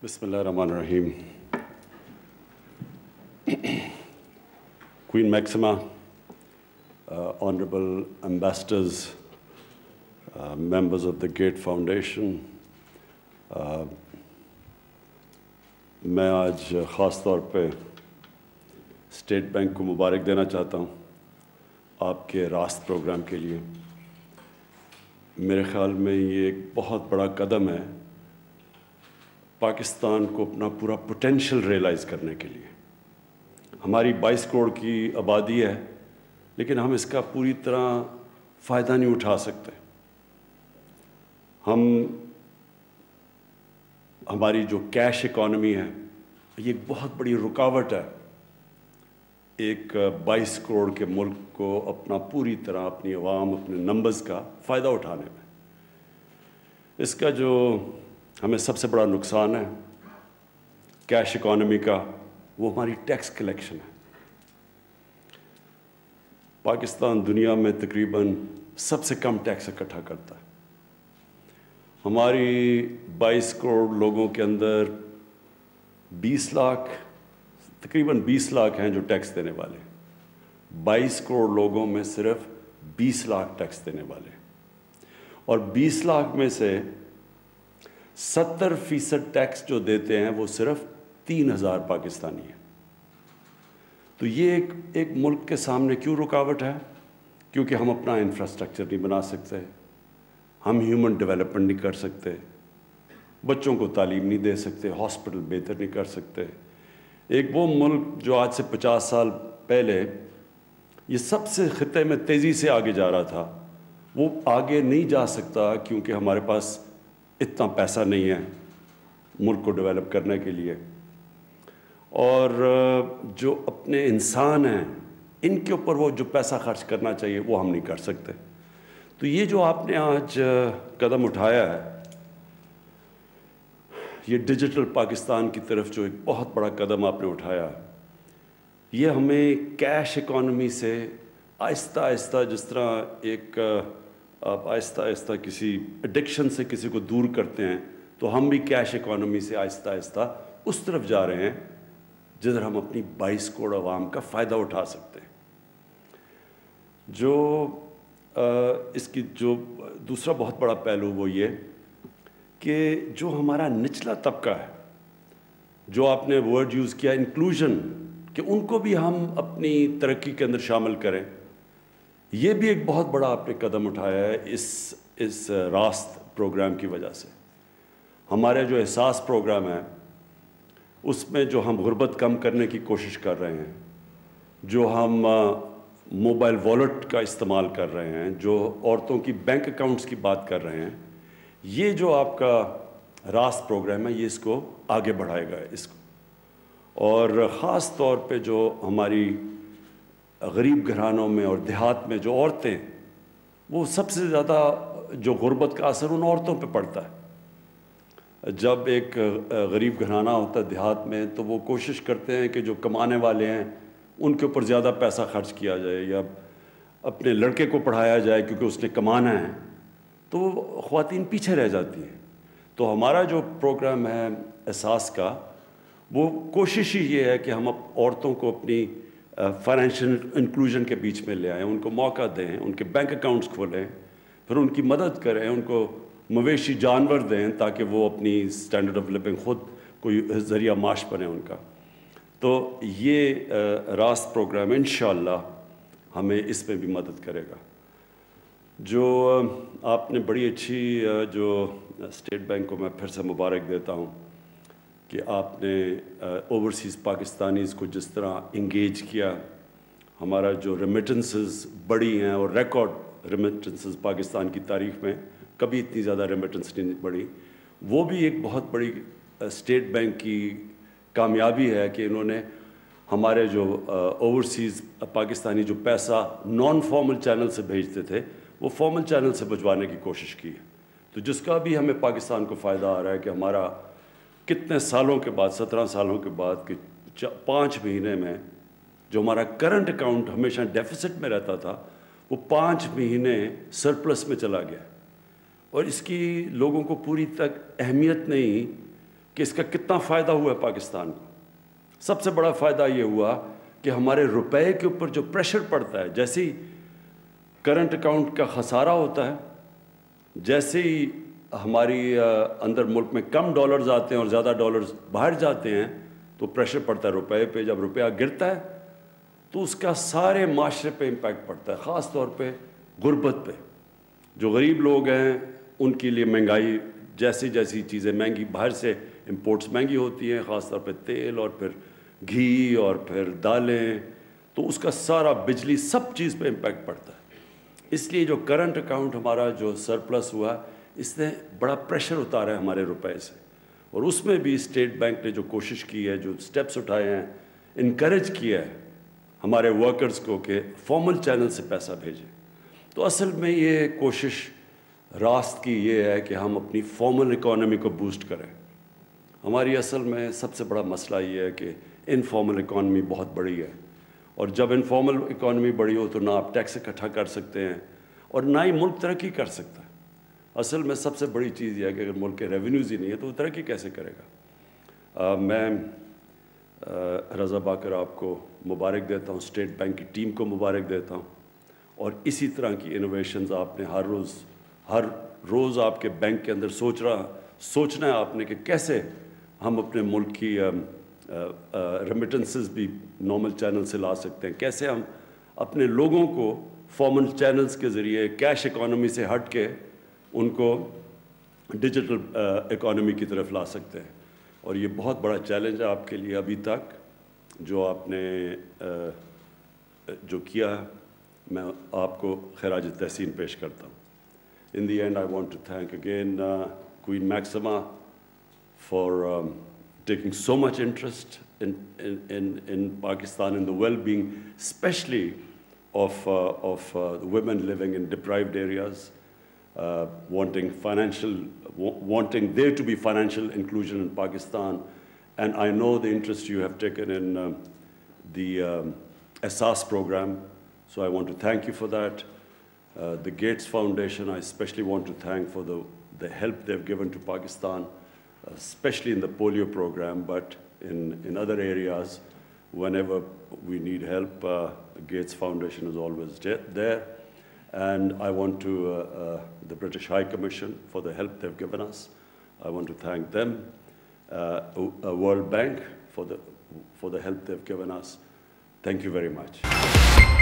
Bismillahirrahmanirrahim. Queen Maxima, honorable ambassadors, members of the Gate Foundation, میں آج خاص طور پہ اسٹیٹ بینک کو مبارک دینا چاہتا ہوں آپ کے راست پروگرام کے لیے. میرے خیال میں یہ ایک بہت بڑا قدم ہے پاکستان کو اپنا پورا پوٹینشیل ریئلائز کرنے کے لیے. ہماری 22 کروڑ کی آبادی ہے لیکن ہم اس کا پوری طرح فائدہ نہیں اٹھا سکتے. ہماری جو کیش اکانومی ہے یہ ایک بہت بڑی رکاوٹ ہے ایک 22 کروڑ کے ملک کو اپنا پوری طرح اپنی عوام اپنے نمبرز کا فائدہ اٹھانے میں. اس کا جو ہمیں سب سے بڑا نقصان ہے کیش اکانومی کا وہ ہماری ٹیکس کلیکشن ہے. پاکستان دنیا میں تقریباً سب سے کم ٹیکس اکٹھا کرتا ہے. ہماری 22 کروڑ لوگوں کے اندر 20 لاکھ تقریباً 20 لاکھ ہیں جو ٹیکس دینے والے. 22 کروڑ لوگوں میں صرف 20 لاکھ ٹیکس دینے والے اور 20 لاکھ میں سے 70% ٹیکس جو دیتے ہیں وہ صرف 3000 پاکستانی ہیں. تو یہ ایک ملک کے سامنے کیوں رکاوٹ ہے؟ کیونکہ ہم اپنا انفراسٹرکچر نہیں بنا سکتے, ہم ہیومن ڈیولپمنٹ نہیں کر سکتے, بچوں کو تعلیم نہیں دے سکتے, ہاسپٹل بہتر نہیں کر سکتے. ایک وہ ملک جو آج سے 50 سال پہلے یہ سب سے خطے میں تیزی سے آگے جا رہا تھا وہ آگے نہیں جا سکتا کیونکہ ہمارے پاس اتنا پیسہ نہیں ہے ملک کو ڈیولپ کرنے کے لیے. اور جو اپنے انسان ہیں ان کے اوپر وہ جو پیسہ خرچ کرنا چاہیے وہ ہم نہیں کر سکتے. تو یہ جو آپ نے آج قدم اٹھایا ہے یہ ڈیجیٹل پاکستان کی طرف جو ایک بہت بڑا قدم آپ نے اٹھایا یہ ہمیں کیش اکانومی سے آہستہ آہستہ جس طرح ایک آپ آہستہ آہستہ کسی ایڈکشن سے کسی کو دور کرتے ہیں تو ہم بھی کیش اکانومی سے آہستہ آہستہ اس طرف جا رہے ہیں جدھر ہم اپنی 22 کروڑ عوام کا فائدہ اٹھا سکتے ہیں. جو اس کی جو دوسرا بہت بڑا پہلو وہ یہ کہ جو ہمارا نچلا طبقہ ہے جو آپ نے ورڈ یوز کیا انکلوژن کہ ان کو بھی ہم اپنی ترقی کے اندر شامل کریں, یہ بھی ایک بہت بڑا آپ نے قدم اٹھایا ہے اس راست پروگرام کی وجہ سے. ہمارے جو احساس پروگرام ہے اس میں جو ہم غربت کم کرنے کی کوشش کر رہے ہیں, جو ہم موبائل والیٹ کا استعمال کر رہے ہیں, جو عورتوں کی بینک اکاؤنٹس کی بات کر رہے ہیں, یہ جو آپ کا راست پروگرام ہے یہ اس کو آگے بڑھائے گا اس کو. اور خاص طور پہ جو ہماری غریب گھرانوں میں اور دیہات میں جو عورتیں وہ سب سے زیادہ جو غربت کا اثر ان عورتوں پہ پڑتا ہے. جب ایک غریب گھرانہ ہوتا ہے دیہات میں تو وہ کوشش کرتے ہیں کہ جو کمانے والے ہیں ان کے اوپر زیادہ پیسہ خرچ کیا جائے یا اپنے لڑکے کو پڑھایا جائے کیونکہ اس نے کمانا ہے, تو وہ خواتین پیچھے رہ جاتی ہیں. تو ہمارا جو پروگرام ہے احساس کا وہ کوشش ہی یہ ہے کہ ہم عورتوں کو اپنی فائنینشیل انکلوژن کے بیچ میں لے آئیں, ان کو موقع دیں, ان کے بینک اکاؤنٹس کھولیں, پھر ان کی مدد کریں, ان کو مویشی جانور دیں تاکہ وہ اپنی اسٹینڈرڈ آف لیونگ خود کوئی ذریعہ معاش بنے ان کا. تو یہ راست پروگرام انشاءاللہ ہمیں اس میں بھی مدد کرے گا. جو آپ نے بڑی اچھی جو اسٹیٹ بینک کو میں پھر سے مبارک دیتا ہوں کہ آپ نے اوورسیز پاکستانیز کو جس طرح انگیج کیا. ہمارا جو ریمیٹنسز بڑی ہیں اور ریکارڈ ریمیٹنسز پاکستان کی تاریخ میں کبھی اتنی زیادہ ریمیٹنس نہیں بڑھی, وہ بھی ایک بہت بڑی اسٹیٹ بینک کی کامیابی ہے کہ انہوں نے ہمارے جو اوورسیز پاکستانی جو پیسہ نان فارمل چینل سے بھیجتے تھے وہ فارمل چینل سے بھجوانے کی کوشش کی ہے. تو جس کا بھی ہمیں پاکستان کو فائدہ آ رہا ہے کہ ہمارا کتنے سالوں کے بعد 17 سالوں کے بعد کہ 5 مہینے میں جو ہمارا کرنٹ اکاؤنٹ ہمیشہ ڈیفیسٹ میں رہتا تھا وہ 5 مہینے سرپلس میں چلا گیا. اور اس کی لوگوں کو پوری تک اہمیت نہیں کہ اس کا کتنا فائدہ ہوا ہے پاکستان کو. سب سے بڑا فائدہ یہ ہوا کہ ہمارے روپے کے اوپر جو پریشر پڑتا ہے، جیسے ہی کرنٹ اکاؤنٹ کا خسارہ ہوتا ہے، جیسے ہی ہماری اندر ملک میں کم ڈالرز آتے ہیں اور زیادہ ڈالرز باہر جاتے ہیں تو پریشر پڑتا ہے روپے پہ. جب روپیہ گرتا ہے تو اس کا سارے معاشرے پہ امپیکٹ پڑتا ہے، خاص طور پہ غربت پہ. جو غریب لوگ ہیں ان کے لیے مہنگائی، جیسی جیسی چیزیں مہنگی، باہر سے امپورٹس مہنگی ہوتی ہیں، خاص طور پہ تیل اور پھر گھی اور پھر دالیں، تو اس کا سارا بجلی سب چیز پہ امپیکٹ پڑتا ہے. اس لیے جو کرنٹ اکاؤنٹ ہمارا جو سرپلس ہوا، اس نے بڑا پریشر اتارا ہے ہمارے روپے سے. اور اس میں بھی اسٹیٹ بینک نے جو کوشش کی ہے، جو سٹیپس اٹھائے ہیں، انکریج کیا ہے ہمارے ورکرز کو کہ فارمل چینل سے پیسہ بھیجیں. تو اصل میں یہ کوشش راست کی یہ ہے کہ ہم اپنی فارمل اکانومی کو بوسٹ کریں. ہماری اصل میں سب سے بڑا مسئلہ یہ ہے کہ انفارمل اکانومی بہت بڑی ہے، اور جب انفارمل اکانومی بڑی ہو تو نہ آپ ٹیکس اکٹھا کر سکتے ہیں اور نہ ہی ملک ترقی کر سکتا ہے. اصل میں سب سے بڑی چیز یہ ہے کہ اگر ملک کے ریونیوز ہی نہیں ہے تو وہ ترقی کیسے کرے گا. میں رضا باقر آپ کو مبارک دیتا ہوں، اسٹیٹ بینک کی ٹیم کو مبارک دیتا ہوں، اور اسی طرح کی انوویشنز آپ نے ہر روز آپ کے بینک کے اندر سوچنا ہے آپ نے کہ کیسے ہم اپنے ملک کی ریمیٹنسز بھی نارمل چینل سے لا سکتے ہیں، کیسے ہم اپنے لوگوں کو فارمل چینلز کے ذریعے کیش اکانومی سے ہٹ کے ان کو ڈیجیٹل اکانومی کی طرف لا سکتے ہیں. اور یہ بہت بڑا چیلنج ہے آپ کے لیے ابھی تک جو آپ نے جو کیا ہے. میں آپ کو خراج تحسین پیش کرتا ہوں. In the end, I want to thank again Queen Maxima for taking so much interest in Pakistan, in the well-being, especially of the women living in deprived areas, wanting there to be financial inclusion in Pakistan. And I know the interest you have taken in the Asas program, so I want to thank you for that. The Gates Foundation, I especially want to thank for the help they've given to Pakistan, especially in the polio program, but in other areas, whenever we need help, the Gates Foundation is always there. And I want to, the British High Commission for the help they've given us. I want to thank them, World Bank for the help they've given us. Thank you very much.